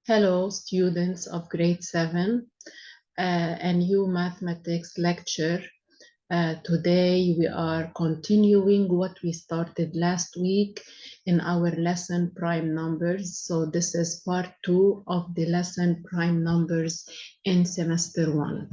Hello, students of grade 7, a new mathematics lecture. Today we are continuing what we started last week in our lesson prime numbers. So this is part 2 of the lesson prime numbers in semester 1.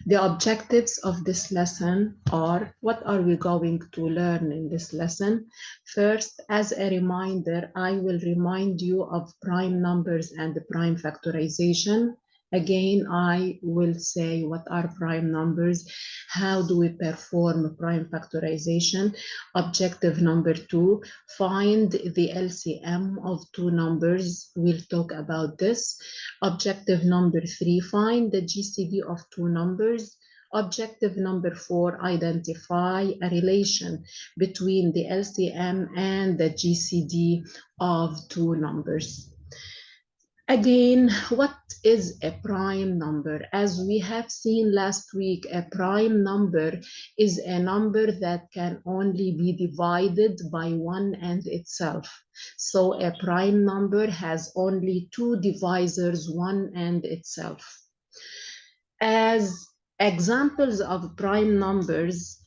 The objectives of this lesson are, what are we going to learn in this lesson? First, as a reminder, I will remind you of prime numbers and prime factorization. Again, I will say what are prime numbers, how do we perform prime factorization. Objective number 2, find the LCM of two numbers. We'll talk about this. Objective number 3, find the GCD of two numbers. Objective number 4, identify a relation between the LCM and the GCD of two numbers. Again, what is a prime number? As we have seen last week, a prime number is a number that can only be divided by one and itself. So a prime number has only two divisors, one and itself. As examples of prime numbers,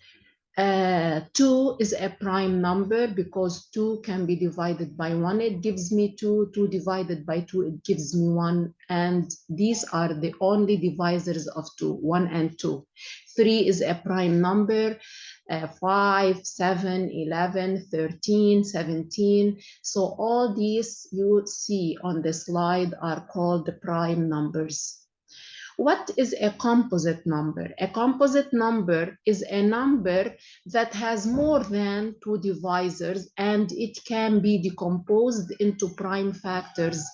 2 is a prime number because 2 can be divided by 1. It gives me 2. 2 divided by 2, it gives me 1. And these are the only divisors of 2, 1 and 2. 3 is a prime number. 5, 7, 11, 13, 17. So all these you see on the slide are called the prime numbers. What is a composite number? A composite number is a number that has more than two divisors and it can be decomposed into prime factors,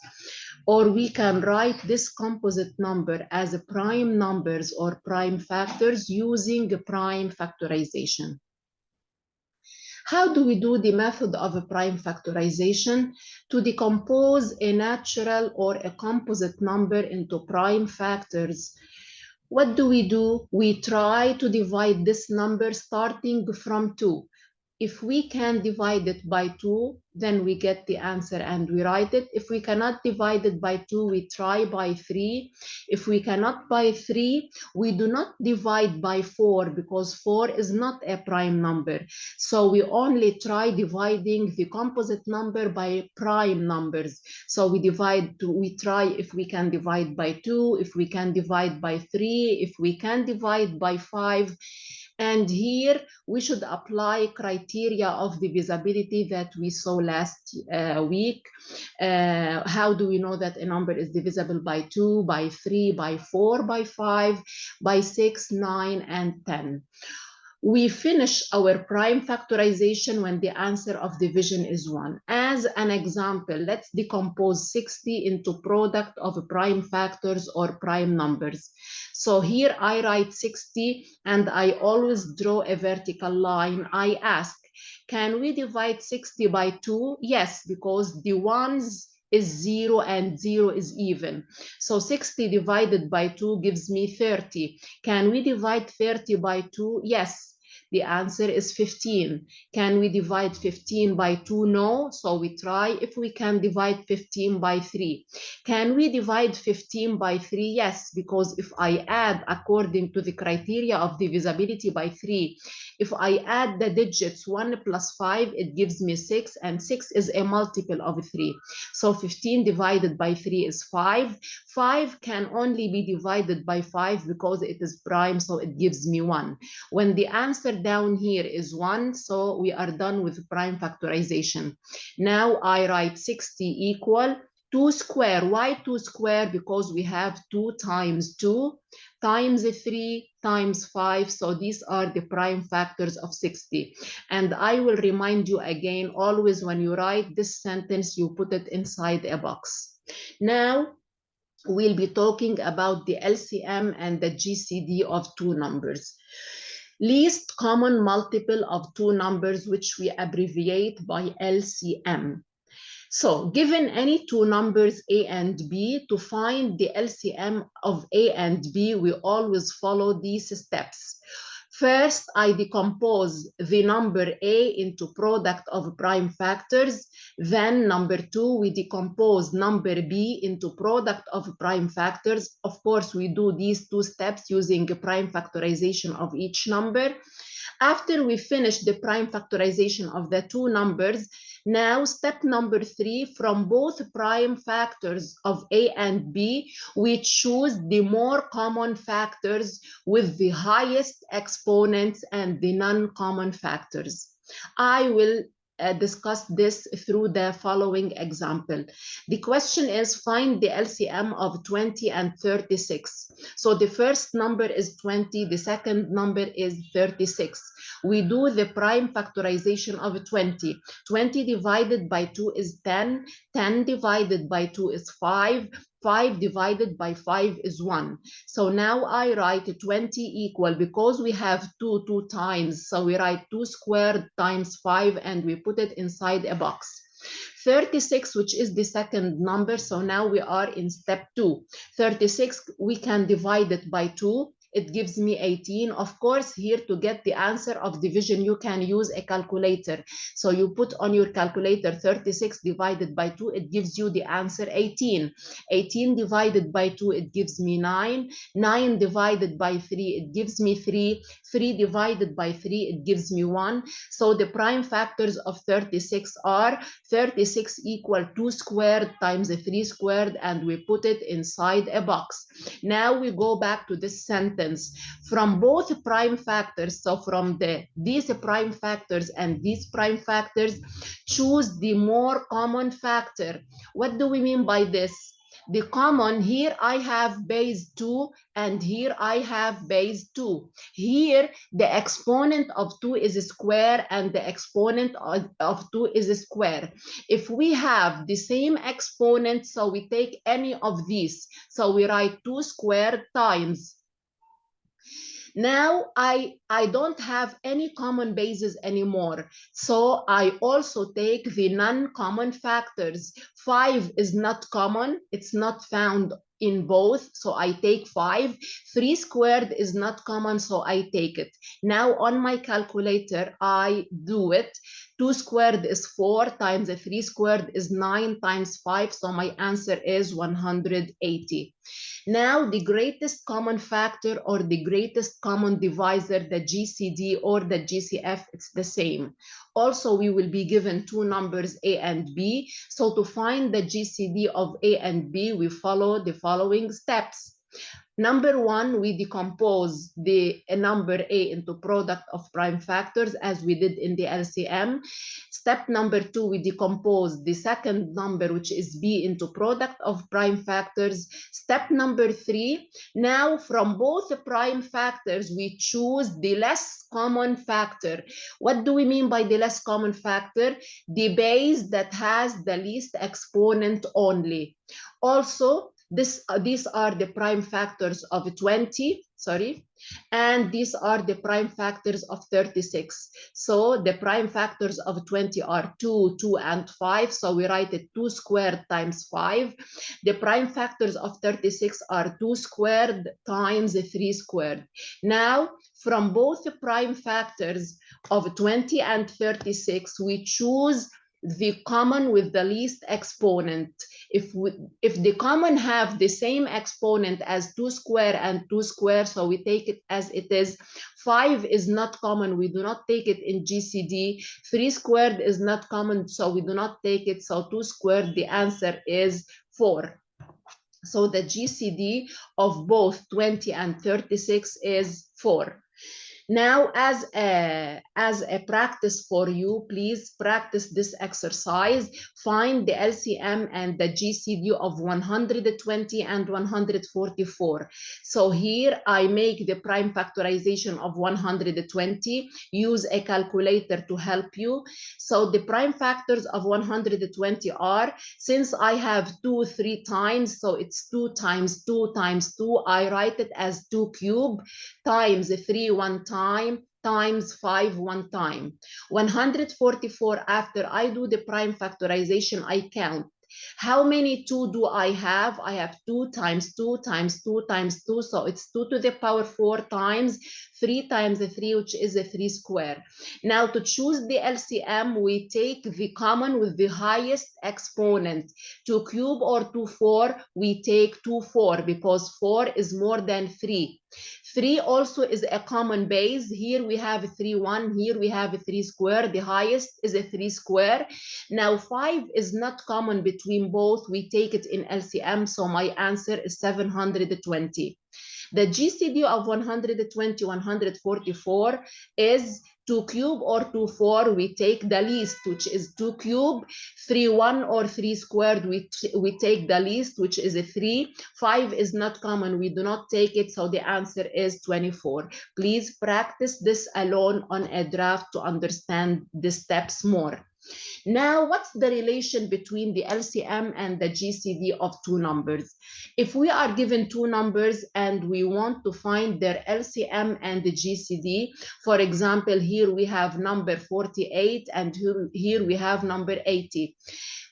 or we can write this composite number as prime numbers or prime factors using prime factorization. How do we do the method of a prime factorization? To decompose a natural or a composite number into prime factors, what do? We try to divide this number starting from 2. If we can divide it by 2, then we get the answer and we write it. If we cannot divide it by 2, we try by 3. If we cannot by 3, we do not divide by 4 because 4 is not a prime number. So we only try dividing the composite number by prime numbers. So we try if we can divide by 2, if we can divide by 3, if we can divide by 5. And here we should apply criteria of divisibility that we saw last week. How do we know that a number is divisible by 2, by 3, by 4, by 5, by 6, 9, and 10? We finish our prime factorization when the answer of division is 1. As an example, let's decompose 60 into product of prime factors or prime numbers. So here I write 60 and I always draw a vertical line. I ask, can we divide 60 by 2? Yes, because the ones is 0 and 0 is even. So 60 divided by 2 gives me 30. Can we divide 30 by 2? Yes. The answer is 15. Can we divide 15 by 2? No. So we try if we can divide 15 by 3. Can we divide 15 by 3? Yes, because if I add according to the criteria of divisibility by 3, if I add the digits 1 plus 5, it gives me 6, and 6 is a multiple of 3. So 15 divided by 3 is 5. 5 can only be divided by 5 because it is prime, so it gives me 1. When the answer down here is 1, so we are done with prime factorization. Now I write 60 equal 2 square. Why 2 square? Because we have 2 times 2 times 3 times 5. So these are the prime factors of 60. And I will remind you again, always when you write this sentence, you put it inside a box. Now, we'll be talking about the LCM and the GCD of two numbers. Least common multiple of two numbers, which we abbreviate by LCM. So given any two numbers A and B, to find the LCM of A and B, we always follow these steps. First, I decompose the number A into product of prime factors. Then number 2, we decompose number B into product of prime factors. Of course, we do these 2 steps using prime factorization of each number. After we finish the prime factorization of the 2 numbers, now step number 3, from both prime factors of A and B, we choose the more common factors with the highest exponents and the non-common factors. I will discuss this through the following example. The question is, find the LCM of 20 and 36. So the first number is 20, the second number is 36. We do the prime factorization of 20. 20 divided by 2 is 10. 10 divided by 2 is 5. 5 divided by 5 is 1. So now I write 20 equal, because we have 2 times, so we write 2 squared times 5 and we put it inside a box. 36, which is the second number, so now we are in step 2. 36, we can divide it by 2. It gives me 18. Of course, here to get the answer of division, you can use a calculator. So you put on your calculator 36 divided by 2, it gives you the answer 18. 18 divided by 2, it gives me 9. 9 divided by 3, it gives me 3. 3 divided by 3, it gives me 1. So the prime factors of 36 are 36 equal 2 squared times 3 squared, and we put it inside a box. Now we go back to this sentence. From both prime factors, so from these prime factors and these prime factors, choose the more common factor. What do we mean by this? The common, here I have base 2 and here I have base 2. Here the exponent of 2 is a square and the exponent of 2 is a square. If we have the same exponent, so we take any of these. So we write 2 squared times. Now I don't have any common bases anymore. So I also take the non-common factors. 5 is not common. It's not found in both. So I take 5. 3 squared is not common. So I take it. Now on my calculator, I do it. 2 squared is 4 times 3 squared is 9 times 5. So my answer is 180. Now the greatest common factor or the greatest common divisor, the GCD or the GCF, it's the same. Also, we will be given 2 numbers A and B. So to find the GCD of A and B, we follow the following steps. Number 1, we decompose the number A into product of prime factors as we did in the LCM. Step number 2, we decompose the second number, which is B, into product of prime factors. Step number 3, now from both the prime factors, we choose the less common factor. What do we mean by the less common factor? The base that has the least exponent only. Also, these are the prime factors of 20, and these are the prime factors of 36. So the prime factors of 20 are 2, 2, and 5. So we write it 2 squared times 5. The prime factors of 36 are 2 squared times 3 squared. Now, from both the prime factors of 20 and 36, we choose the common with the least exponent. If the common have the same exponent as 2 square and 2 square, so we take it as it is. 5 is not common, we do not take it in GCD. 3 squared is not common, so we do not take it. So 2 squared, the answer is 4. So the GCD of both 20 and 36 is 4. Now, as a practice for you, please practice this exercise. Find the LCM and the GCD of 120 and 144. So here I make the prime factorization of 120. Use a calculator to help you. So the prime factors of 120 are, since I have 2 3 times, so it's 2 times 2 times 2. I write it as 2 cubed times 3 1 time times 5 1 time. 144, after I do the prime factorization, I count. How many 2 do I have? I have 2 times 2 times 2 times 2, so it's 2 to the power 4 times 3 times 3, which is a 3 square. Now to choose the LCM, we take the common with the highest exponent. 2 cube or 2 4, we take 2 4 because 4 is more than 3. 3 also is a common base. Here we have 3 1, here we have 3 square. The highest is a 3 square. Now 5 is not common between both. We take it in LCM, so my answer is 720. The GCD of 120, 144 is 2 cube or 2 4. We take the least, which is 2 cube. 3 1 or 3 squared, we take the least, which is a 3. 5 is not common. We do not take it, so the answer is 24. Please practice this alone on a draft to understand the steps more. Now, what's the relation between the LCM and the GCD of two numbers? If we are given two numbers and we want to find their LCM and the GCD, for example, here we have number 48 and here we have number 80.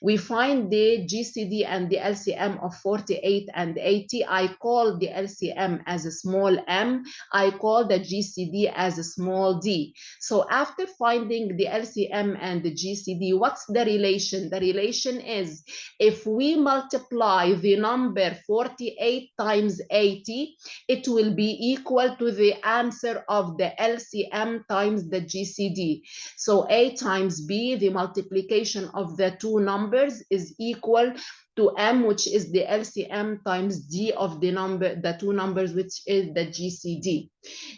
We find the GCD and the LCM of 48 and 80. I call the LCM as a small m. I call the GCD as a small d. So after finding the LCM and the GCD, what's the relation? The relation is if we multiply the number 48 times 80, it will be equal to the answer of the LCM times the GCD. So A times B, the multiplication of the two numbers, is equal to M, which is the LCM, times D of the two numbers, which is the GCD.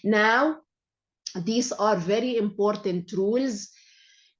Now, these are very important rules.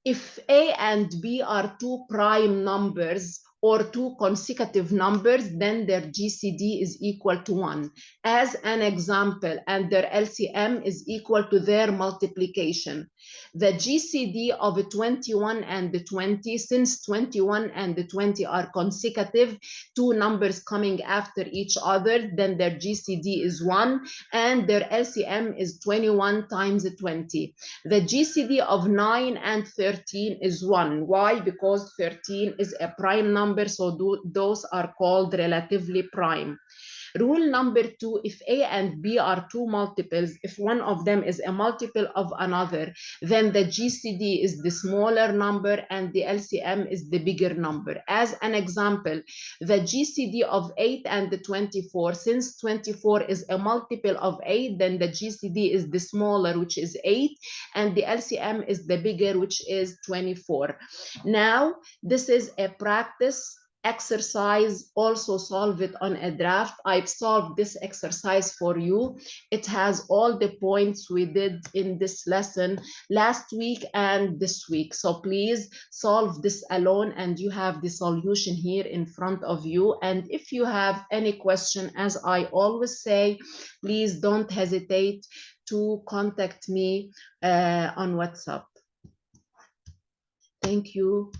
If A and B are two prime numbers or two consecutive numbers, then their GCD is equal to 1. As an example, and their LCM is equal to their multiplication. The GCD of 21 and the 20, since 21 and the 20 are consecutive, two numbers coming after each other, then their GCD is 1, and their LCM is 21 times 20. The GCD of 9 and 13 is 1. Why? Because 13 is a prime number, so those are called relatively prime. Rule number 2, if A and B are two multiples, if one of them is a multiple of another, then the GCD is the smaller number and the LCM is the bigger number. As an example, the GCD of 8 and the 24, since 24 is a multiple of 8, then the GCD is the smaller, which is 8, and the LCM is the bigger, which is 24. Now, this is a practice exercise. Also solve it on a draft. I've solved this exercise for you. It has all the points we did in this lesson last week and this week. So please solve this alone, and you have the solution here in front of you. And if you have any question, as I always say, please don't hesitate to contact me on WhatsApp. Thank you.